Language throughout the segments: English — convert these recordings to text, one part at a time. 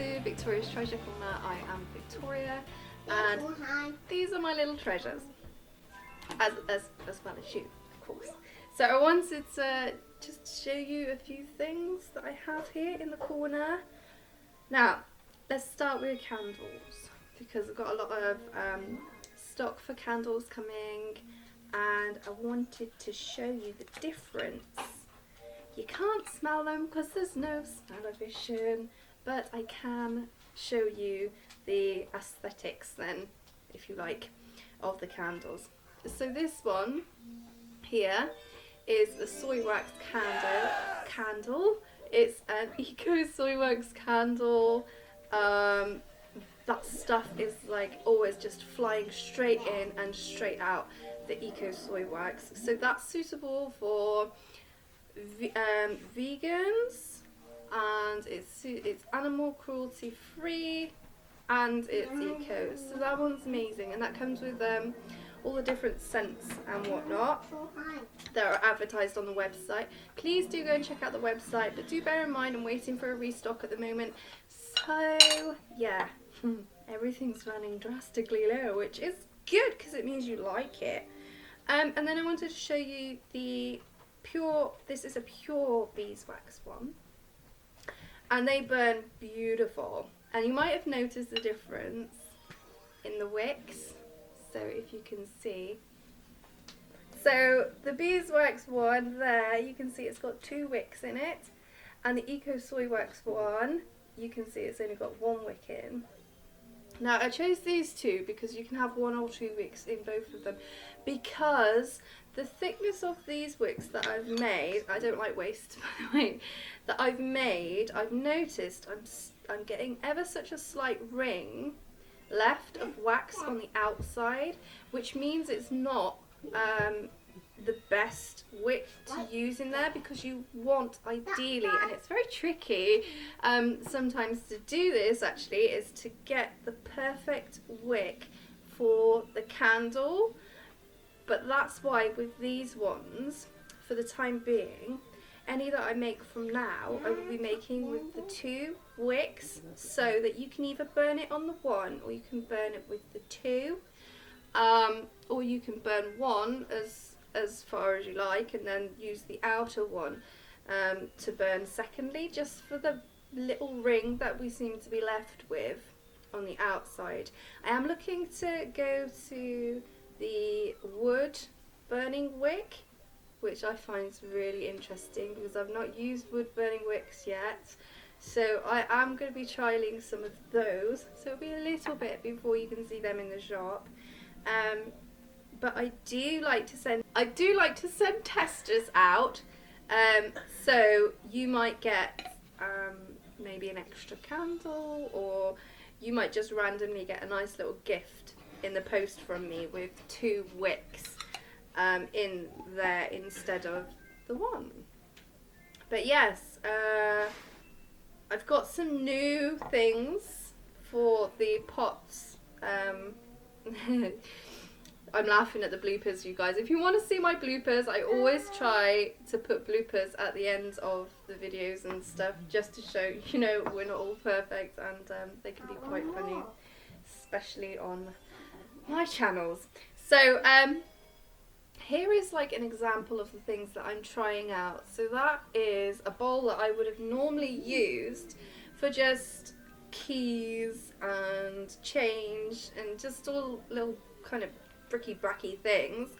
to Victoria's Treasure Corner. I am Victoria, and these are my little treasures, as well as you, of course. So I wanted to just show you a few things that I have here in the corner. Now, let's start with candles, because I've got a lot of stock for candles coming, and I wanted to show you the difference. You can't smell them because there's no smell-o-vision, but I can show you the aesthetics then, if you like, of the candles. So this one here is a soy wax candle. It's an eco soy wax candle. That stuff is like always just flying straight in and straight out, the eco soy wax. So that's suitable for vegans, and it's animal cruelty free, and it's eco. So that one's amazing, and that comes with all the different scents and whatnot that are advertised on the website. Please do go and check out the website, but do bear in mind I'm waiting for a restock at the moment. So yeah, everything's running drastically low, which is good because it means you like it. And then I wanted to show you the pure, this is a pure beeswax one, and they burn beautiful, and you might have noticed the difference in the wicks. So if you can see, so the beeswax one there, you can see it's got 2 wicks in it, and the eco soy wax one, you can see it's only got 1 wick in. Now I chose these 2 because you can have 1 or 2 wicks in both of them, because the thickness of these wicks that I've made, I don't like waste by the way, that I've made, I've noticed I'm getting ever such a slight ring left of wax on the outside, which means it's not the best wick to use in there, because you want ideally, and it's very tricky sometimes to do this actually, is to get the perfect wick for the candle. But that's why with these ones, for the time being, any that I make from now, I will be making with the 2 wicks, so that you can either burn it on the 1 or you can burn it with the 2, or you can burn 1 as far as you like and then use the outer one to burn secondly, just for the little ring that we seem to be left with on the outside. I am looking to go to the wood burning wick, which I find is really interesting because I've not used wood burning wicks yet. So I am going to be trialing some of those. So it'll be a little bit before you can see them in the shop. But I do like to send testers out. So you might get maybe an extra candle, or you might just randomly get a nice little gift in the post from me with 2 wicks in there instead of the 1. But yes, I've got some new things for the pots. I'm laughing at the bloopers, you guys. If you want to see my bloopers, I always try to put bloopers at the end of the videos and stuff, just to show, you know, we're not all perfect, and they can be quite funny, especially on my channels. So here is like an example of the things that I'm trying out. So that is a bowl that I would have normally used for just keys and change and just all little kind of bricky-bracky things,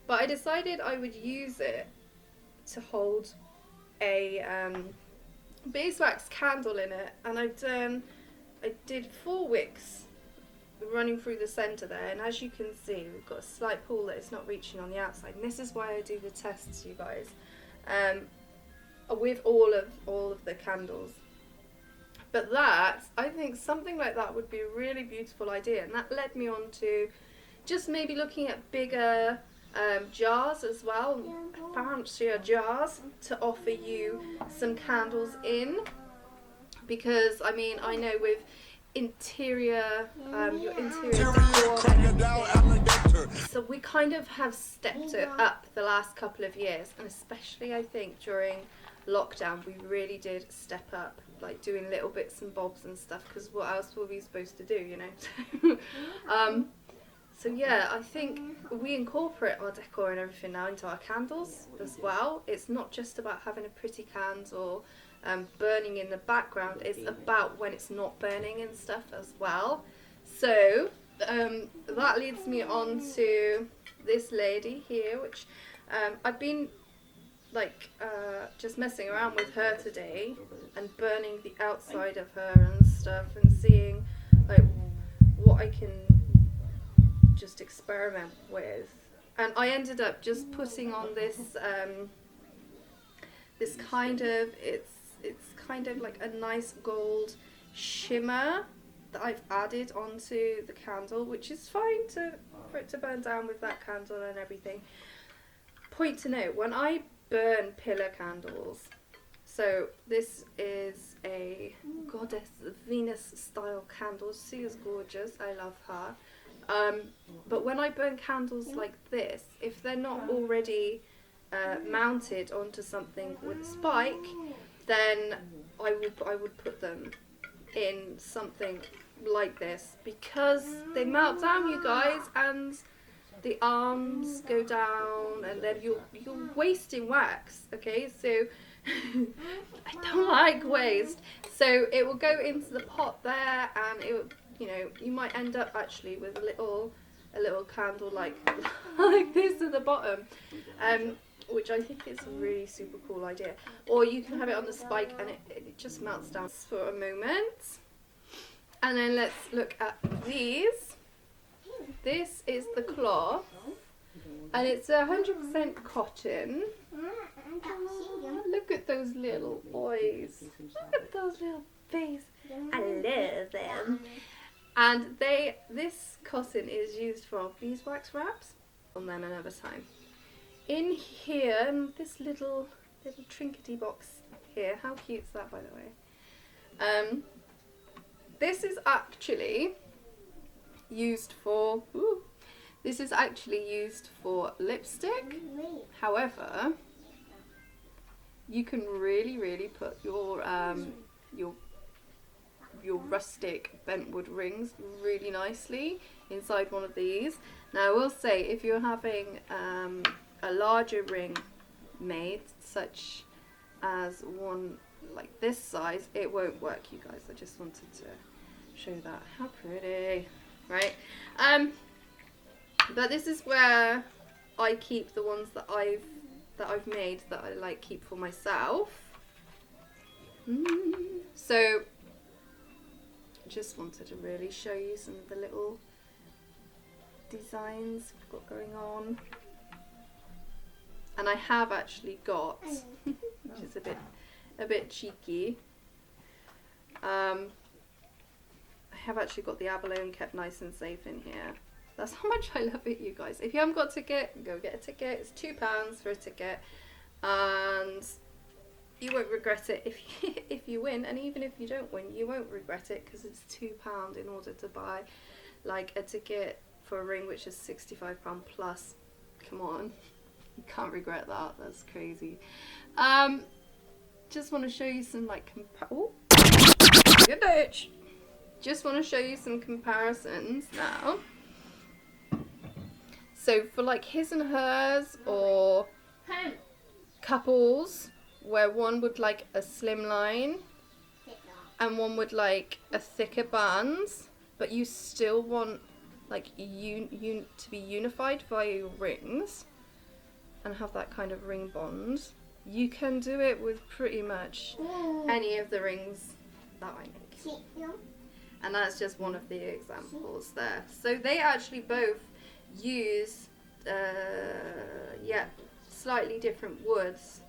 but I decided I would use it to hold a beeswax candle in it, and I did 4 wicks running through the center there, and as you can see, we've got a slight pull that it's not reaching on the outside, and this is why I do the tests, you guys, with all of the candles. But that, I think something like that would be a really beautiful idea, and that led me on to just maybe looking at bigger jars as well, fancier jars to offer you some candles in, because I mean, I know with interior, your interior decor, so we kind of have stepped it up the last couple of years, and especially I think during lockdown we really did step up like doing little bits and bobs and stuff, because what else were we supposed to do, you know? So yeah, I think we incorporate our decor and everything now into our candles as well. It's not just about having a pretty candle burning in the background, it's about when it's not burning and stuff as well. So that leads me on to this lady here, which I've been like just messing around with her today and burning the outside of her and stuff, and seeing like what I can just experiment with. And I ended up just putting on this this kind of, it's kind of like a nice gold shimmer that I've added onto the candle, which is fine for it to burn down with that candle and everything. Point to note, when I burn pillar candles, so this is a Goddess Venus style candle. She is gorgeous, I love her. But when I burn candles like this, if they're not already mounted onto something with a spike, then I would put them in something like this, because they melt down, you guys, and the arms go down, and then you're wasting wax. Okay, so I don't like waste, so it will go into the pot there, and it will, you know, you might end up actually with a little candle like this at the bottom, which I think is a really super cool idea. Or you can have it on the spike and it just melts down for a moment. And then let's look at these. This is the cloth, and it's 100% cotton. Look at those little boys. Look at those little babies. I love them. And this cotton is used for beeswax wraps. On them another time. In here, in this little trinkety box here. How cute is that, by the way? This is actually used for. This is actually used for lipstick. However, you can really put your rustic bentwood rings really nicely inside one of these. Now I will say, if you're having a larger ring made, such as one like this size, it won't work, you guys. I just wanted to show that. How pretty, right? But this is where I keep the ones that I've made that I like keep for myself. So just wanted to really show you some of the little designs we've got going on. And I have actually got, which is a bit cheeky, I have actually got the abalone kept nice and safe in here. That's how much I love it, you guys. If you haven't got a ticket, go get a ticket. It's £2 for a ticket, and you won't regret it if you win. And even if you don't win, you won't regret it, because it's £2 in order to buy like a ticket for a ring which is £65 plus. Come on, you can't regret that. That's crazy. Just want to show you some like good bitch. Just want to show you some comparisons now. So for like his and hers, or couples where one would like a slim line and one would like a thicker band, but you still want like you to be unified via your rings and have that kind of ring bond, you can do it with pretty much any of the rings that I make. And that's just one of the examples there. So they actually both use slightly different woods.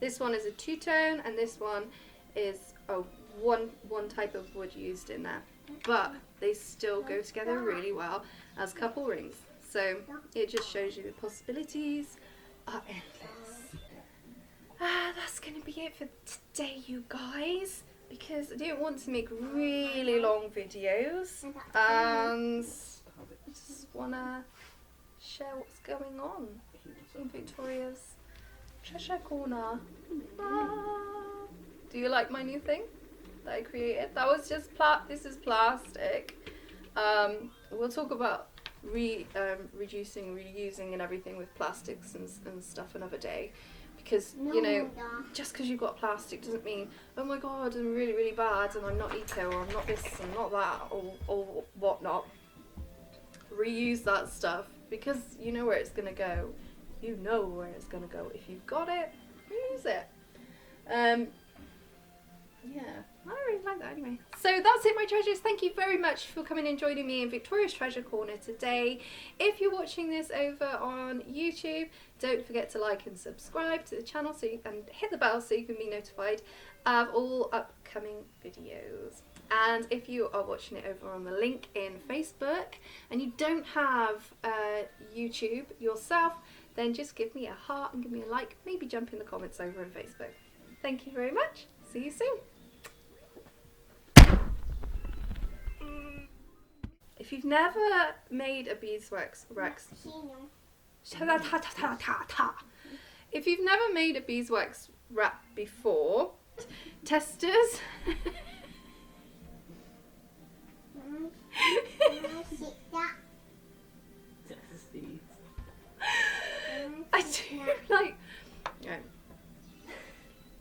This one is a two-tone, and this one is one type of wood used in there, but they still go together really well as couple rings. So it just shows you the possibilities are endless. That's gonna be it for today, you guys, because I don't want to make really long videos, and I just wanna share what's going on in Victoria's treasure corner. Do you like my new thing? that I created. That was just this is plastic. We'll talk about reducing, reusing and everything with plastics and stuff another day. Because, you know, just because you've got plastic doesn't mean, oh my god, I'm really, really bad and I'm not eco or I'm not this and not that or whatnot. Reuse that stuff because you know where it's going to go. You know where it's going to go. If you've got it, reuse it. Yeah, I don't really like that anyway. So that's it, my treasures. Thank you very much for coming and joining me in Victoria's Treasure Corner today. If you're watching this over on YouTube, don't forget to like and subscribe to the channel and hit the bell so you can be notified of all upcoming videos. And if you are watching it over on the link in Facebook and you don't have YouTube yourself, then just give me a heart and give me a like. Maybe jump in the comments over on Facebook. Thank you very much. See you soon. If you've never made a beeswax if you've never made a beeswax wrap before, testers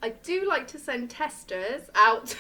I do like to send testers out